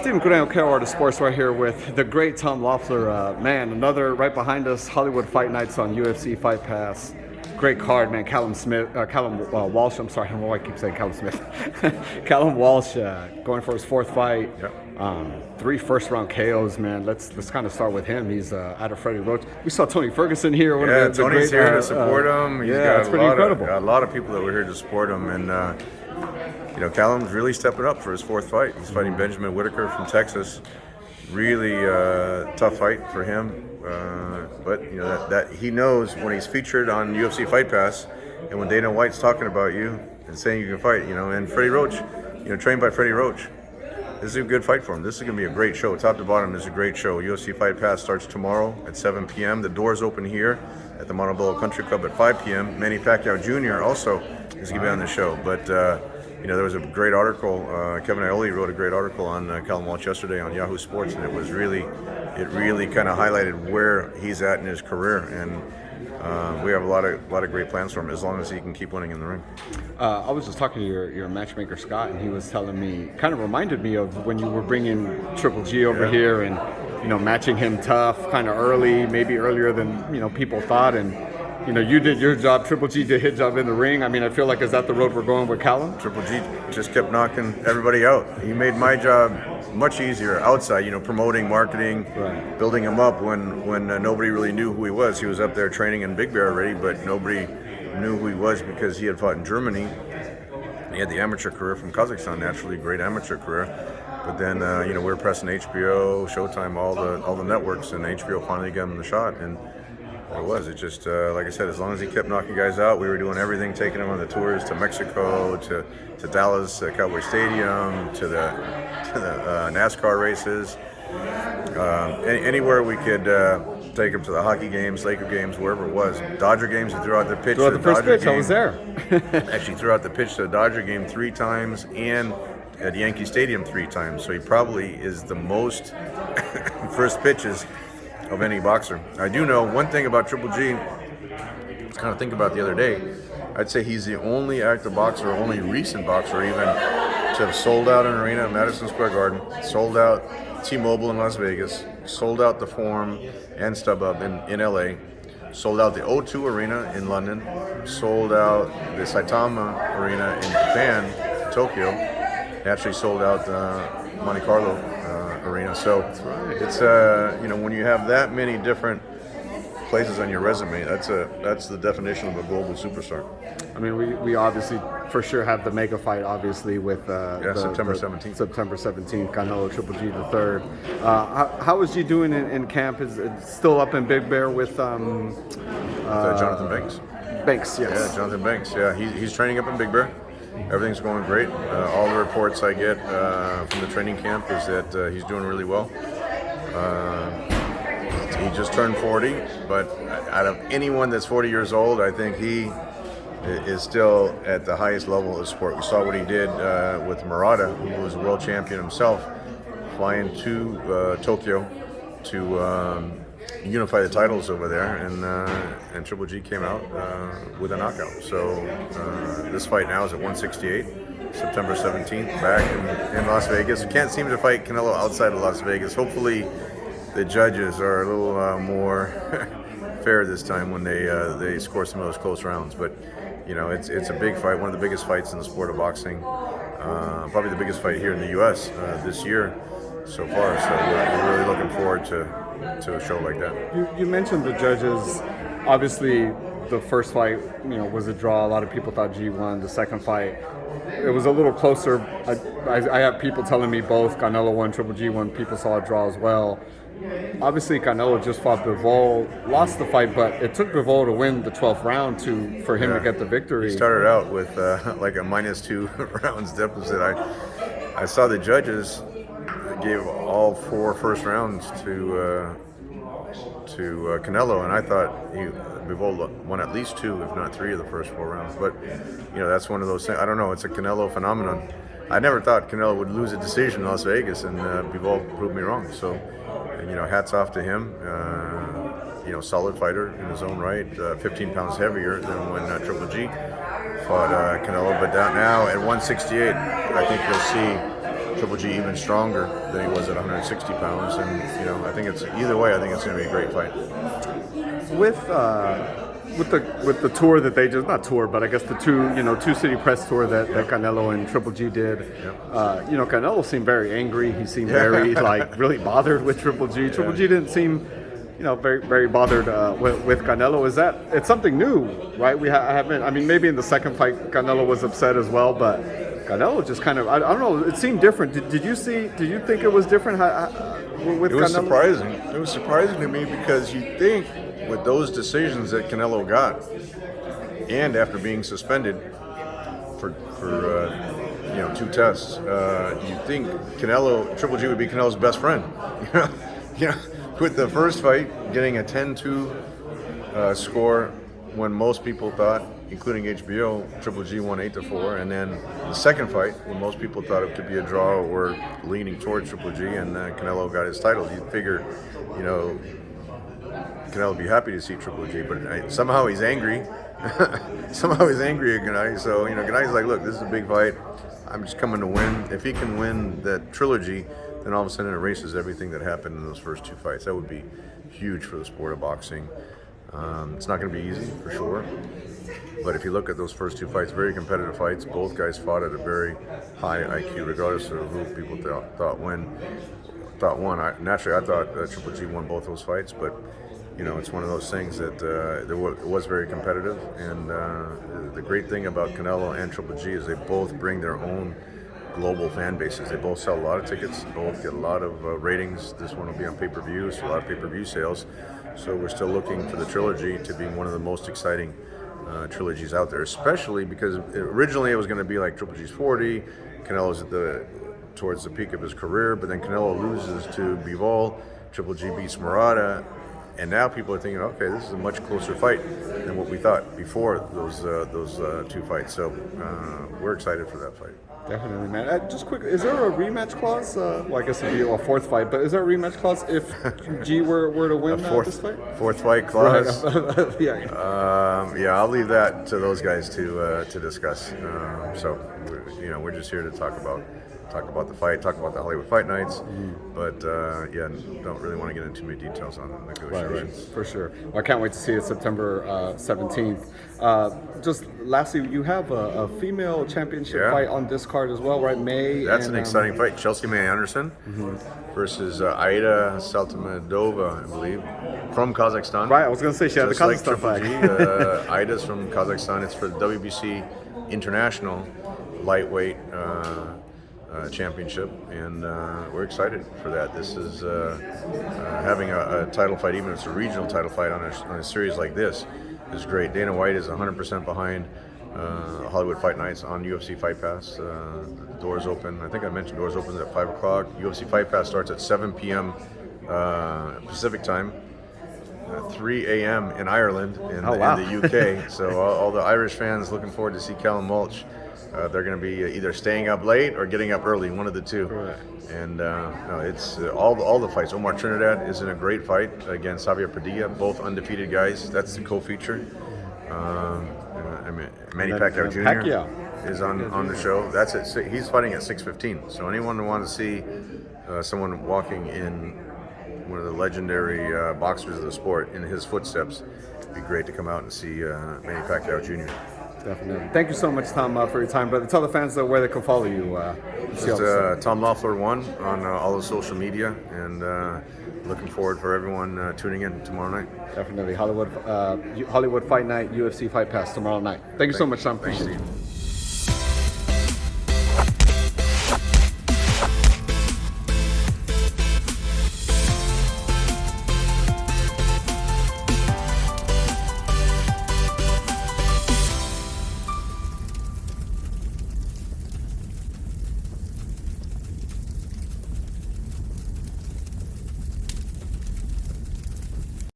Stephen Guarino, Art of Sports, right here with the great Tom Loefler. Man, another right behind us, Hollywood Fight Nights on UFC Fight Pass. Great card, man. Callum Walsh. I'm sorry, I don't know why I keep saying Callum Smith. Callum Walsh going for his fourth fight. Yep. 3 first-round KOs, man. Let's kind of start with him. He's out of Freddie Roach. We saw Tony Ferguson here. Tony's here to support him. He's got it's pretty incredible. A lot of people that were here to support him, and Callum's really stepping up for his 4th fight. He's fighting Benjamin Whitaker from Texas. Really tough fight for him. But that he knows when he's featured on UFC Fight Pass, and when Dana White's talking about you and saying you can fight, and Freddie Roach, trained by Freddie Roach. This is a good fight for him. This is going to be a great show. Top to bottom is a great show. UFC Fight Pass starts tomorrow at 7 p.m. The doors open here at the Montebello Country Club at 5 p.m. Manny Pacquiao Jr. also is going to be on the show. But, there was a great article. Kevin Ioli wrote a great article on Callum Walsh yesterday on Yahoo Sports, and it really kind of highlighted where he's at in his career. And we have a lot of great plans for him as long as he can keep winning in the ring. I was just talking to your matchmaker Scott, and he was telling me, kind of reminded me of when you were bringing Triple G over here, and matching him tough, kind of early, maybe earlier than people thought, and you did your job. Triple G did his job in the ring. I mean, I feel like is that the road we're going with Callum? Triple G just kept knocking everybody out. He made my job much easier outside, promoting, marketing, right. Building him up when nobody really knew who he was. He was up there training in Big Bear already, but nobody knew who he was because he had fought in Germany. He had the amateur career from Kazakhstan, naturally great amateur career. But then, we were pressing HBO, Showtime, all the networks, and HBO finally gave him the shot. And it was. It just, like I said, as long as he kept knocking guys out, we were doing everything, taking him on the tours to Mexico, to Dallas, Cowboy Stadium, to the NASCAR races, anywhere we could take him to the hockey games, Laker games, wherever it was. Dodger games, he threw out the pitch. Threw out the first pitch, I was there. Actually threw out the pitch to the Dodger game 3 times and at Yankee Stadium 3 times. So he probably is the most first pitches of any boxer. I do know one thing about Triple G. I was kind of thinking about the other day. I'd say he's the only active boxer, only recent boxer even, to have sold out an arena at Madison Square Garden, sold out T-Mobile in Las Vegas, sold out the Forum and StubHub in LA, sold out the O2 Arena in London, sold out the Saitama Arena in Japan, Tokyo, actually sold out Monte Carlo Arena. So it's when you have that many different places on your resume, that's the definition of a global superstar. I mean, we obviously for sure have the mega fight, obviously, with September 17th. September 17th, Canelo Triple G the third. How is G doing in camp? Is it still up in Big Bear with Jonathan Banks? Banks, yes. Yeah, Jonathan Banks. Yeah, he's training up in Big Bear. Everything's going great. All the reports I get from the training camp is that he's doing really well. He just turned 40, but out of anyone that's 40 years old, I think he is still at the highest level of the sport. We saw what he did with Murata, who was a world champion himself, flying to Tokyo to unify the titles over there, and Triple G came out with a knockout. So this fight now is at 168, September 17th, back in Las Vegas. Can't seem to fight Canelo outside of Las Vegas. Hopefully the judges are a little more fair this time when they score some of those close rounds. But it's a big fight, one of the biggest fights in the sport of boxing, probably the biggest fight here in the U.S. This year so far. So we're really looking forward to a show like that. You mentioned the judges. Obviously, the first fight, was a draw. A lot of people thought G won. The second fight, it was a little closer. I have people telling me both Canelo won, Triple G won. People saw a draw as well. Obviously, Canelo just fought Bivol, lost the fight, but it took Bivol to win the 12th round for him to get the victory. He started out with like a -2 rounds deficit. I saw the judges gave all 4 first rounds to Canelo, and I thought Bivol won at least 2, if not 3 of the first 4 rounds. But that's one of those things. I don't know. It's a Canelo phenomenon. I never thought Canelo would lose a decision in Las Vegas, and Bivol proved me wrong. So, hats off to him. Solid fighter in his own right. 15 pounds heavier than when Triple G fought Canelo. But now at 168, I think you'll see Triple G even stronger than he was at 160 pounds. And I think it's either way. I think it's going to be a great fight. With the tour that they just, not tour, but I guess the two city press tour that Canelo and Triple G did. Canelo seemed very angry. He seemed very really bothered with Triple G. Triple G didn't seem very very bothered with Canelo. It's something new, right? I haven't. I mean, maybe in the second fight Canelo was upset as well, but Canelo just kind of, I don't know, it seemed different. Did you think it was different with Canelo? It was surprising. It was surprising to me because you think with those decisions that Canelo got, and after being suspended for 2 tests, you think Triple G would be Canelo's best friend. With the first fight getting a 10-2 score when most people thought, including HBO, Triple G won 8-4, and then the second fight when most people thought it could be a draw or leaning towards Triple G, and Canelo got his title. You'd figure, Canelo would be happy to see Triple G, but somehow he's angry. Somehow he's angry at Gennady. So Gennady's like, look, this is a big fight. I'm just coming to win. If he can win that trilogy, then all of a sudden it erases everything that happened in those first 2 fights. That would be huge for the sport of boxing. It's not going to be easy for sure, but if you look at those first 2 fights, very competitive fights. Both guys fought at a very high IQ, regardless of who people thought won. Naturally, I thought Triple G won both those fights, but it's one of those things that it was very competitive. And the great thing about Canelo and Triple G is they both bring their own global fan bases. They both sell a lot of tickets, both get a lot of ratings. This one will be on pay-per-view, so a lot of pay-per-view sales. So we're still looking for the trilogy to be one of the most exciting trilogies out there, especially because originally it was going to be like Triple G's 40, Canelo's towards the peak of his career, but then Canelo loses to Bivol, Triple G beats Murata, and now people are thinking, okay, this is a much closer fight than what we thought before those 2 fights. So we're excited for that fight. Definitely, man. Just quick, is there a rematch clause? Well, I guess it'd be a 4th fight, but is there a rematch clause if G were to win this fight? 4th fight clause? Right. Yeah, I'll leave that to those guys to discuss. So, we're just here to talk about the fight, talk about the Hollywood Fight Nights, but don't really want to get into too many details on the negotiations. Right, for sure. Well, I can't wait to see it September 17th. Just lastly, you have a female championship fight on this card as well, right? May. That's an exciting fight. Chelsea May Anderson versus Aida Saltamedova, I believe, from Kazakhstan. Right, I was going to say she had the Kazakhstan flag. Aida's from Kazakhstan. It's for the WBC International Lightweight Championship, and we're excited for that. This is having a title fight, even if it's a regional title fight on a series like this, is great. Dana White is 100% behind Hollywood Fight Nights on UFC Fight Pass. The doors open. I think I mentioned doors open at 5 o'clock. UFC Fight Pass starts at 7 p.m. Pacific time. 3 a.m. in Ireland in the UK. So all the Irish fans looking forward to see Callum Mulch. They're going to be either staying up late or getting up early, one of the two. Right. And it's all the fights. Omar Trinidad is in a great fight against Javier Padilla, both undefeated guys. That's the co-feature. Manny Pacquiao Jr. is on the show. That's it. He's fighting at 6:15. So anyone who wants to see someone walking in one of the legendary boxers of the sport in his footsteps, it'd be great to come out and see Manny Pacquiao Jr. Definitely. Thank you so much, Tom, for your time, brother. Tell the fans where they can follow you. This is Tom Loefler 1 on all the social media, and looking forward for everyone tuning in tomorrow night. Definitely. Hollywood Fight Night, UFC Fight Pass tomorrow night. Thank you so much, Tom. Appreciate it.